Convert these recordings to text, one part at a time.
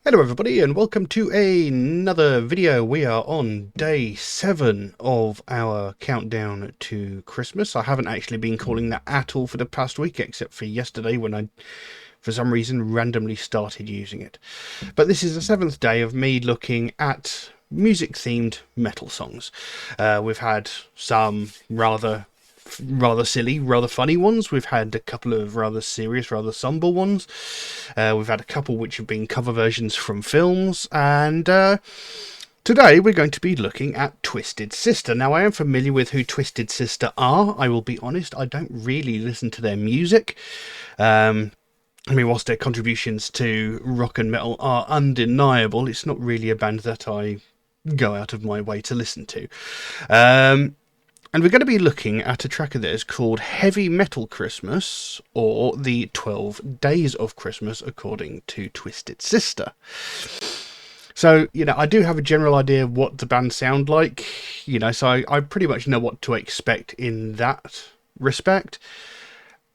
Hello everybody and welcome to another video. We are on day 7 of our countdown to Christmas. I haven't actually been calling that at all for the past week, except for yesterday when I, for some reason, randomly started using it. But this is the 7th day of me looking at music-themed metal songs. We've had some rather silly, rather funny ones. We've had a couple of rather serious, rather somber ones. We've had a couple which have been cover versions from films, and today we're going to be looking at Twisted Sister. Now, I am familiar with who Twisted Sister are. I will be honest, I don't really listen to their music. I mean, whilst their contributions to rock and metal are undeniable, it's not really a band that I go out of my way to listen to. And we're going to be looking at a track of theirs called Heavy Metal Christmas, or the 12 Days of Christmas, according to Twisted Sister. So, you know, I do have a general idea of what the band sound like, you know, so I pretty much know what to expect in that respect.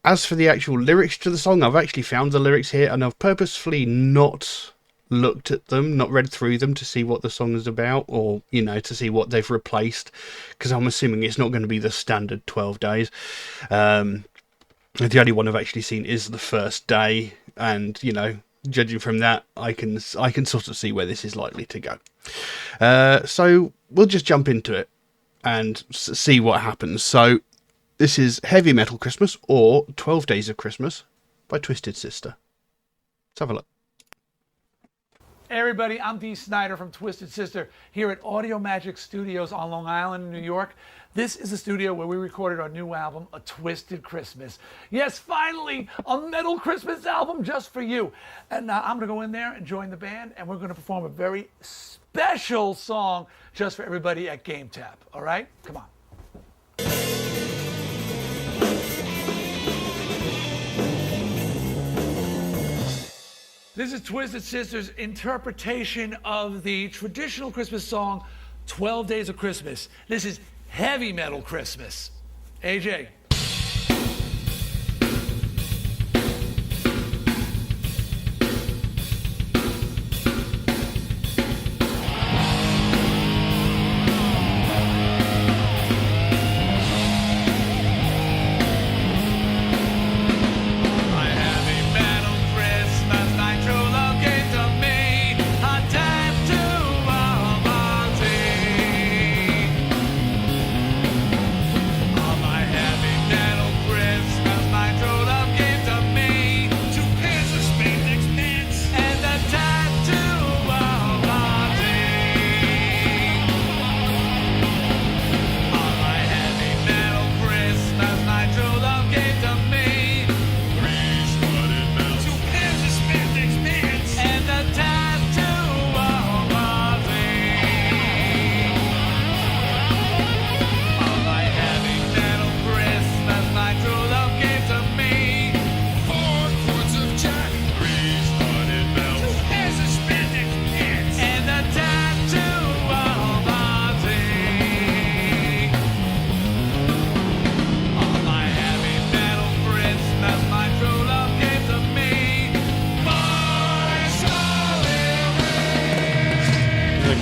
As for the actual lyrics to the song, I've actually found the lyrics here, and I've purposefully not looked at them, not read through them to see what the song is about, or, you know, to see what they've replaced, because I'm assuming it's not going to be the standard 12 days. The only one I've actually seen is the first day, and, you know, judging from that, I can sort of see where this is likely to go. So we'll just jump into it and see what happens. So this is Heavy Metal Christmas, or 12 Days of Christmas, by Twisted Sister. Let's have a look. Hey everybody, I'm Dee Snider from Twisted Sister here at Audio Magic Studios on Long Island, New York. This is the studio where we recorded our new album, A Twisted Christmas. Yes, finally, a metal Christmas album just for you. And I'm going to go in there and join the band, and we're going to perform a very special song just for everybody at Game Tap. All right? Come on. This is Twisted Sister's interpretation of the traditional Christmas song, 12 Days of Christmas. This is Heavy Metal Christmas. AJ.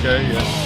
Okay, yeah.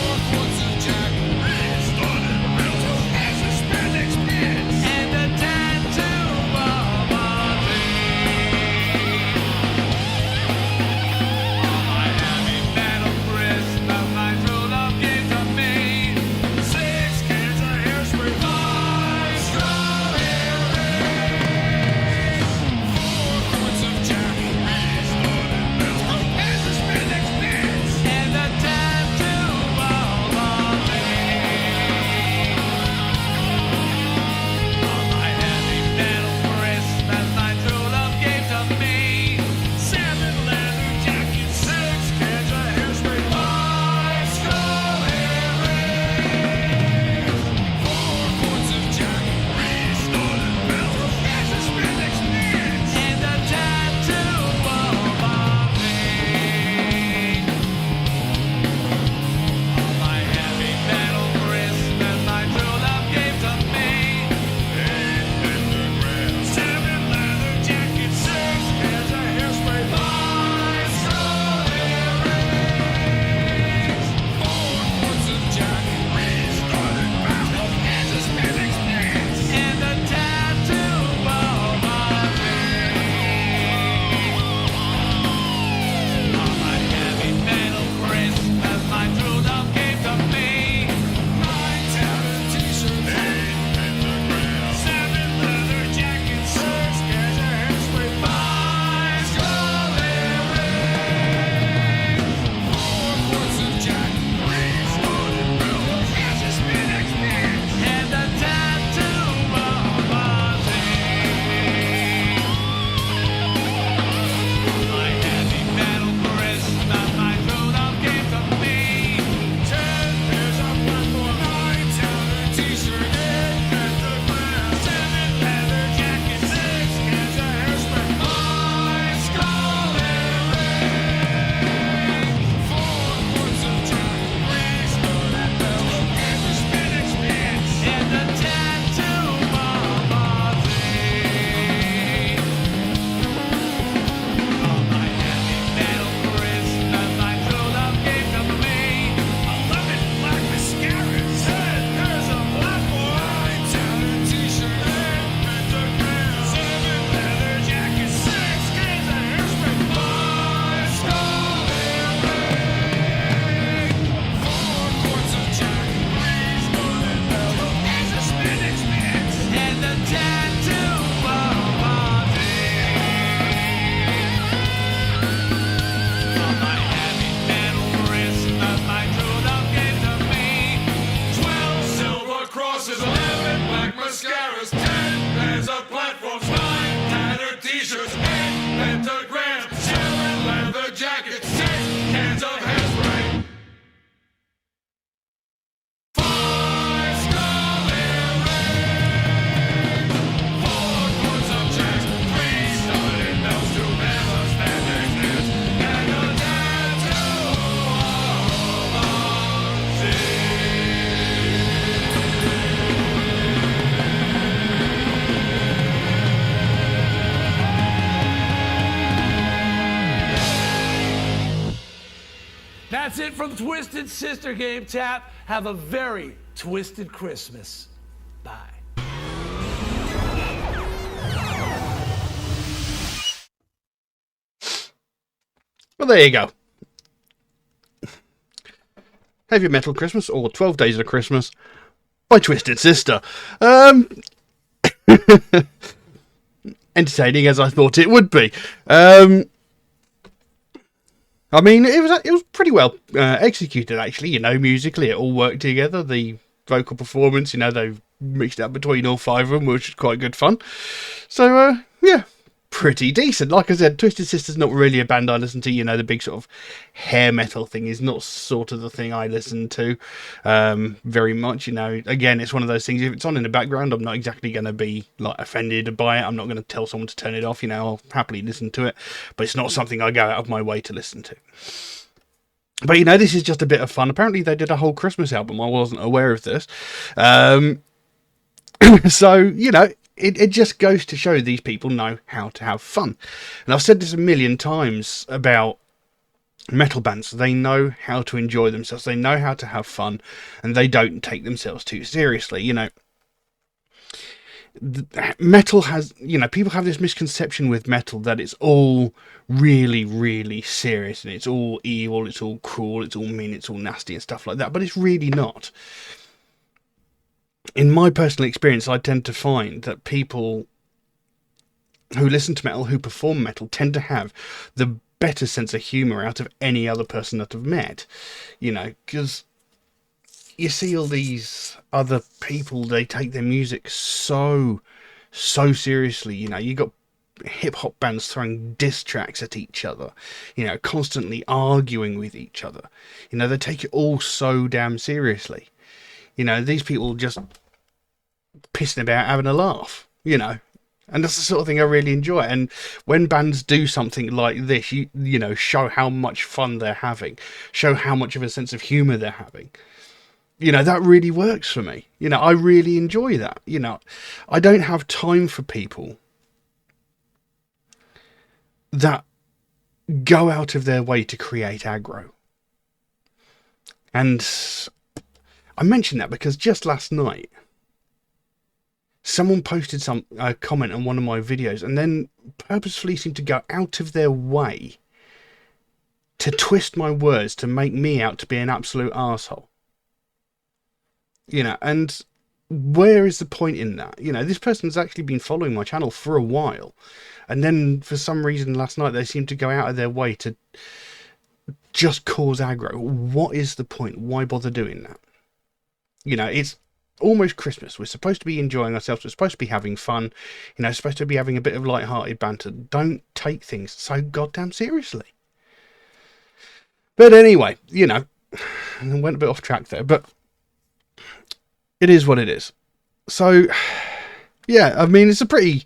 from Twisted Sister Game Tap. Have a very twisted Christmas. Bye. Well, there you go. Heavy Metal Christmas, or 12 Days of Christmas, by Twisted Sister. Entertaining as I thought it would be. I mean, it was pretty well executed, actually. Musically, it all worked together. The vocal performance, they mixed it up between all five of them, which was quite good fun. So, yeah, pretty decent. Like I said, Twisted Sister's not really a band I listen to. The big sort of hair metal thing is not sort of the thing I listen to very much. Again, it's one of those things, if it's on in the background, I'm not exactly going to be offended by it. I'm not going to tell someone to turn it off. I'll happily listen to it, but it's not something I go out of my way to listen to. But this is just a bit of fun. Apparently they did a whole Christmas album. I wasn't aware of this. So, it just goes to show these people know how to have fun. And I've said this a million times about metal bands. They know how to enjoy themselves. They know how to have fun, and they don't take themselves too seriously. Metal has, people have this misconception with metal that it's all really, really serious, and it's all evil, it's all cruel, it's all mean, it's all nasty and stuff like that. But it's really not. In my personal experience, I tend to find that people who listen to metal, who perform metal, tend to have the better sense of humour out of any other person that I've met. Because you see all these other people, they take their music so seriously. You got hip-hop bands throwing diss tracks at each other, constantly arguing with each other. They take it all so damn seriously. These people just pissing about having a laugh, and that's the sort of thing I really enjoy. And when bands do something like this, show how much fun they're having, show how much of a sense of humour they're having. That really works for me. I really enjoy that. I don't have time for people that go out of their way to create aggro. And I mention that because just last night, someone posted a comment on one of my videos and then purposefully seemed to go out of their way to twist my words to make me out to be an absolute arsehole. And where is the point in that? This person's actually been following my channel for a while, and then for some reason last night they seemed to go out of their way to just cause aggro. What is the point? Why bother doing that? It's almost Christmas. We're supposed to be enjoying ourselves. We're supposed to be having fun. Supposed to be having a bit of light-hearted banter. Don't take things so goddamn seriously. But anyway, I went a bit off track there, but it is what it is. So, yeah, I mean, it's a pretty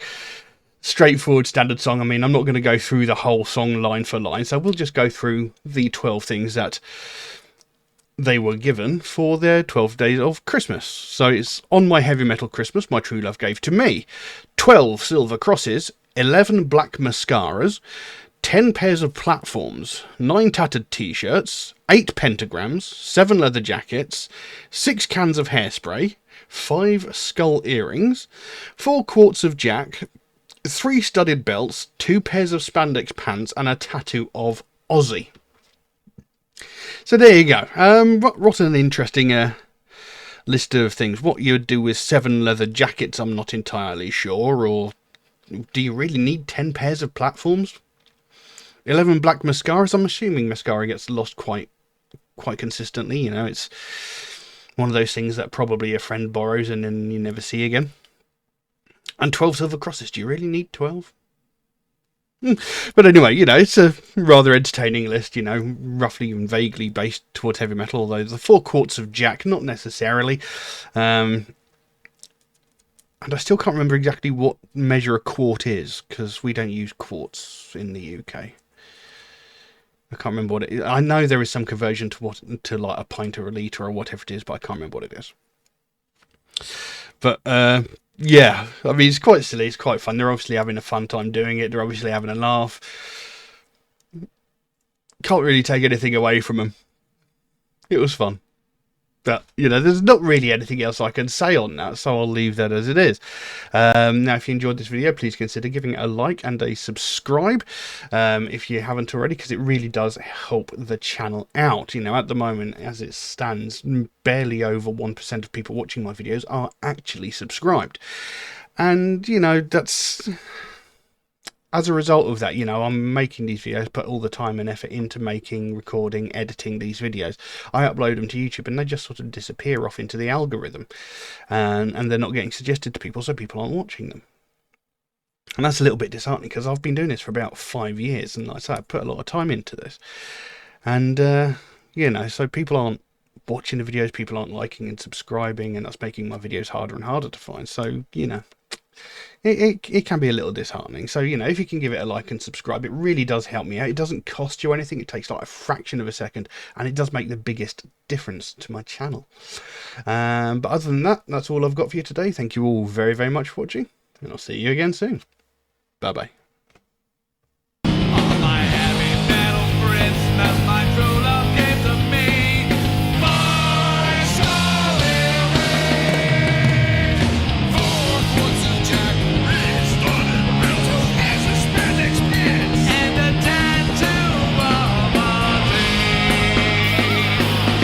straightforward standard song. I mean, I'm not going to go through the whole song line for line, so we'll just go through the 12 things that they were given for their 12 days of Christmas. So it's on my heavy metal Christmas, my true love gave to me 12 silver crosses, 11 black mascaras, 10 pairs of platforms, 9 tattered t-shirts, 8 pentagrams, 7 leather jackets, 6 cans of hairspray, 5 skull earrings, 4 quarts of Jack, 3 studded belts, 2 pairs of spandex pants, and a tattoo of Aussie. So there you go. What an interesting list of things. What you would do with 7 leather jackets, I'm not entirely sure. Or do you really need 10 pairs of platforms? 11 black mascaras. I'm assuming mascara gets lost quite consistently. It's one of those things that probably a friend borrows and then you never see again. And 12 silver crosses. Do you really need 12? But anyway, it's a rather entertaining list, roughly and vaguely based towards heavy metal, although the 4 quarts of Jack, not necessarily. And I still can't remember exactly what measure a quart is, because we don't use quarts in the UK. I can't remember what it is. I know there is some conversion to like a pint or a litre or whatever it is, but I can't remember what it is. But, yeah, I mean, it's quite silly, it's quite fun. They're obviously having a fun time doing it. They're obviously having a laugh. Can't really take anything away from them. It was fun. But, there's not really anything else I can say on that, so I'll leave that as it is. Now, if you enjoyed this video, please consider giving it a like and a subscribe if you haven't already, because it really does help the channel out. At the moment, as it stands, barely over 1% of people watching my videos are actually subscribed. And, that's... As a result of that, I'm making these videos, put all the time and effort into making, recording, editing these videos. I upload them to YouTube and they just sort of disappear off into the algorithm. And they're not getting suggested to people, so people aren't watching them. And that's a little bit disheartening because I've been doing this for about 5 years. And like I say, I put a lot of time into this. And, so people aren't watching the videos, people aren't liking and subscribing, and that's making my videos harder and harder to find. So, it can be a little disheartening. So, if you can give it a like and subscribe, it really does help me out. It doesn't cost you anything. It takes like a fraction of a second, and it does make the biggest difference to my channel. But other than that, that's all I've got for you today. Thank you all very, very much for watching, and I'll see you again soon. Bye-bye.